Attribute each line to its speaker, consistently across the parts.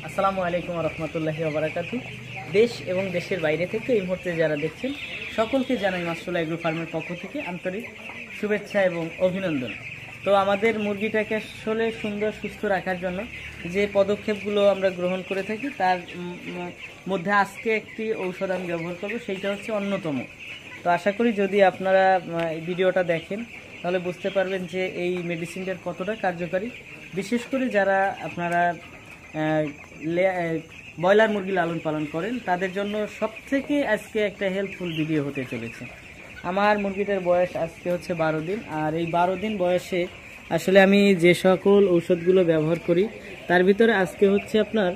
Speaker 1: আসসালামু আলাইকুম রহমতুল্লাহি ওয়া বারাকাতুহু। দেশ এবং দেশের বাইরে থেকে এই মুহূর্তে যারা দেখছেন সকলকে জানাই মাশরুল এগ্রো ফার্মের পক্ষ থেকে আন্তরিক শুভেচ্ছা এবং অভিনন্দন। তো আমাদের মুরগিটাকে আসলে সুন্দর সুস্থ রাখার জন্য যে পদক্ষেপগুলো আমরা গ্রহণ করে থাকি তার মধ্যে আজকে একটি ঔষধ আমি ব্যবহার করব, সেইটা হচ্ছে অন্যতম। তো আশা করি যদি আপনারা এই ভিডিওটা দেখেন তাহলে বুঝতে পারবেন যে এই মেডিসিনটার কতটা কার্যকারী, বিশেষ করে যারা আপনারা ব্রয়লার মুরগি লালন পালন করেন তাদের জন্য সবথেকে আজকে একটা হেল্পফুল ভিডিও হতে চলেছে। আমার মুরগিটার বয়স আজকে হচ্ছে 12 দিন, আর এই 12 দিন বয়সে আসলে আমি যে সকল ঔষধগুলো ব্যবহার করি তার ভিতরে আজকে হচ্ছে আপনার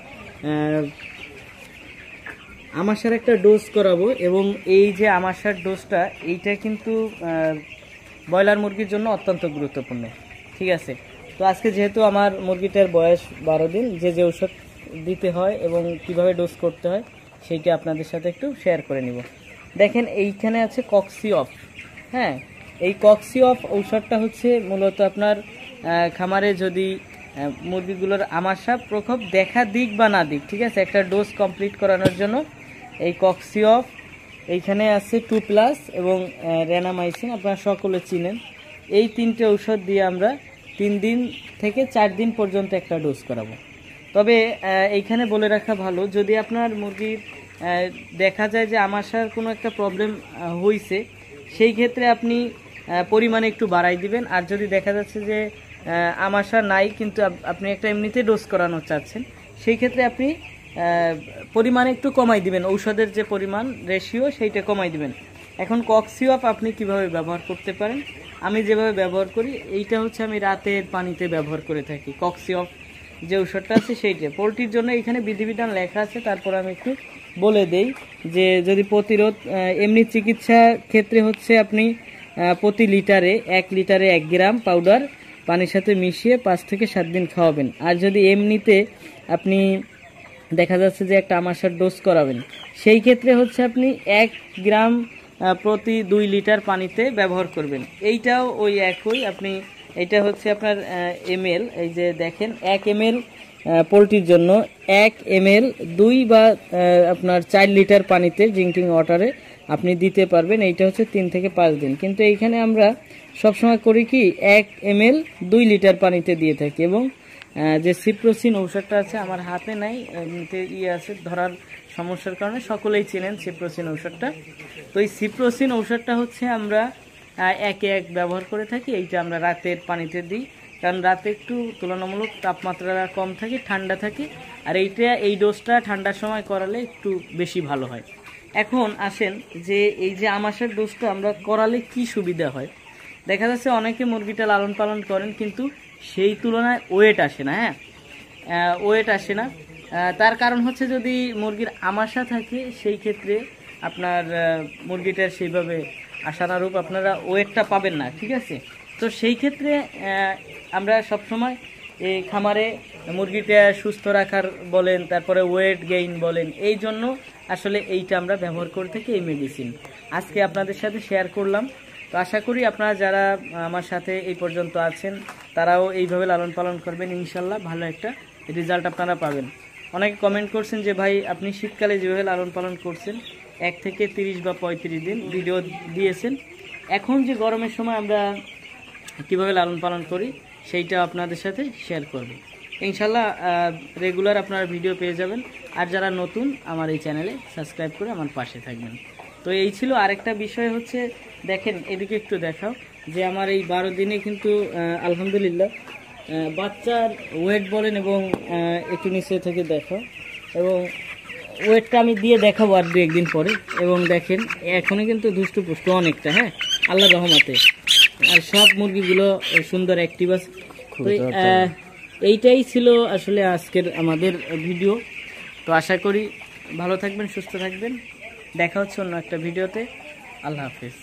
Speaker 1: আমাশার একটা ডোজ করাবো। এবং এই যে আমাশার ডোজটা এইটা কিন্তু ব্রয়লার মুরগির জন্য অত্যন্ত গুরুত্বপূর্ণ, ঠিক আছে। তো আজকে যেহেতু আমার মুরগিটার বয়স 12 দিন, যে যে ঔষধ দিতে হয় এবং কিভাবে ডোজ করতে হয় সেইটা আপনাদের সাথে একটু শেয়ার করে নিব। দেখেন এইখানে আছে কক্সিঅফ। হ্যাঁ, এই কক্সিঅফ ঔষধটা হচ্ছে মূলত আপনার খামারে যদি মুরগিগুলোর আমাশা প্রকোপ দেখা দিক বা না দিক, ঠিক আছে, একটা ডোজ কমপ্লিট করানোর জন্য এই কক্সিঅফ এইখানে আছে 2+ এবং রেনামাইসিন, আপনারা সকলে চিনেন। এই তিনটে ঔষধ দিয়ে আমরা 3 দিন থেকে 4 দিন পর্যন্ত একটা ডোজ করাবো। তবে এইখানে বলে রাখা ভালো, যদি আপনার মুরগির দেখা যায় যে আমাশার কোনো একটা প্রবলেম হয়েছে, সেই ক্ষেত্রে আপনি পরিমাণে একটু বাড়াই দিবেন। আর যদি দেখা যাচ্ছে যে আমাশা নাই কিন্তু আপনি একটা এমনিতে ডোজ করানো চাচ্ছেন, সেই ক্ষেত্রে আপনি পরিমাণে একটু কমাই দিবেন, ঔষধের যে পরিমাণ রেশিও সেইটা কমাই দিবেন। এখন কক্সিঅফ আপনি কিভাবে ব্যবহার করতে পারেন, আমি যেভাবে ব্যবহার করি এইটা হচ্ছে আমি রাতের পানিতে ব্যবহার করে থাকি। কক্সিঅফ যে ঔষধটা আছে সেইটা পোলট্রির জন্য এখানে বিধিবিধান লেখা আছে, তারপর আমি একটু বলে দেই যে যদি প্রতিরোধ এমনি চিকিৎসা ক্ষেত্রে হচ্ছে আপনি প্রতি লিটারে 1 লিটারে 1 গ্রাম পাউডার পানির সাথে মিশিয়ে 5 থেকে 7 দিন খাওয়াবেন। আর যদি এমনিতে আপনি দেখা যাচ্ছে যে একটা আমাশার ডোজ করাবেন, সেই ক্ষেত্রে হচ্ছে আপনি 1 গ্রাম প্রতি 2 লিটার পানিতে ব্যবহার করবেন। এইটাও ওই একই, আপনি এটা হচ্ছে আপনার ml, এই যে দেখেন 1 ml পোলট্রির জন্য 1 ml 2 বা আপনার 4 লিটার পানিতে ড্রিঙ্কিং ওয়াটারে আপনি দিতে পারবেন। এইটা হচ্ছে 3 থেকে 5 দিন। কিন্তু এইখানে আমরা সবসময় করি কি 1 ml 2 লিটার পানিতে দিয়ে থাকি। এবং যে সিপ্রোসিন ঔষধটা আছে আমার হাতে নাই, এমনিতে আছে ধরার সমস্যার কারণে, সকলেই চেনেন সিপ্রোসিন ঔষধটা। তো এই সিপ্রোসিন ঔষধটা হচ্ছে আমরা 1 ব্যবহার করে থাকি। এইটা আমরা রাতের পানিতে দিই, কারণ রাতে একটু তুলনামূলক তাপমাত্রা কম থাকে, ঠান্ডা থাকে, আর এই ডোজটা ঠান্ডার সময় করালে একটু বেশি ভালো হয়। এখন আসেন যে এই যে আমাশার ডোজটা আমরা করালে কি সুবিধা হয়। দেখা যাচ্ছে অনেকে মুরগিটা লালন পালন করেন কিন্তু সেই তুলনায় ওয়েট আসে না। হ্যাঁ, ওয়েট আসে না, তার কারণ হচ্ছে যদি মুরগির আমাশা থাকে সেই ক্ষেত্রে আপনার মুরগিটার সেইভাবে আশানুরূপ আপনারা ওয়েটটা পাবেন না, ঠিক আছে। তো সেই ক্ষেত্রে আমরা সবসময় এই খামারে মুরগিটা সুস্থ রাখার বলেন, তারপরে ওয়েট গেইন বলেন, এই জন্য আসলে এইটা আমরা ব্যবহার করে থাকি এই মেডিসিন। আজকে আপনাদের সাথে শেয়ার করলাম। তো আশা করি আপনারা যারা আমার সাথে এই পর্যন্ত আছেন তারাও এইভাবে লালন পালন করবেন, ইনশাল্লাহ ভালো একটা রেজাল্ট আপনারা পাবেন। অনেকে কমেন্ট করছেন যে ভাই আপনি শীতকালে যেভাবে লালন পালন করছেন 1 থেকে 30 বা 35 দিন ভিডিও দিয়েছেন, এখন যে গরমের সময় আমরা কিভাবে লালন পালন করি সেইটা আপনাদের সাথে শেয়ার করব। ইনশাল্লাহ রেগুলার আপনারা ভিডিও পেয়ে যাবেন। আর যারা নতুন আমার এই চ্যানেলে সাবস্ক্রাইব করে আমার পাশে থাকবেন। তো এই ছিল। আরেকটা বিষয় হচ্ছে দেখেন, এদিকে একটু দেখাও যে আমার এই 12 দিনে কিন্তু আলহামদুলিল্লাহ বাচ্চার ওয়েট বলেন এবং একটু নিচে থেকে দেখো, এবং ওয়েটটা আমি দিয়ে দেখাবো আর 2-1 দিন পরে। এবং দেখেন এখনও কিন্তু দুষ্টপুষ্ট অনেকটা, হ্যাঁ আল্লাহর রহমতে, আর সব মুরগিগুলো সুন্দর অ্যাক্টিভ আছে। তো এইটাই ছিল আসলে আজকের আমাদের ভিডিও। তো আশা করি ভালো থাকবেন, সুস্থ থাকবেন, দেখা হচ্ছে অন্য একটা ভিডিওতে। আল্লাহ হাফেজ।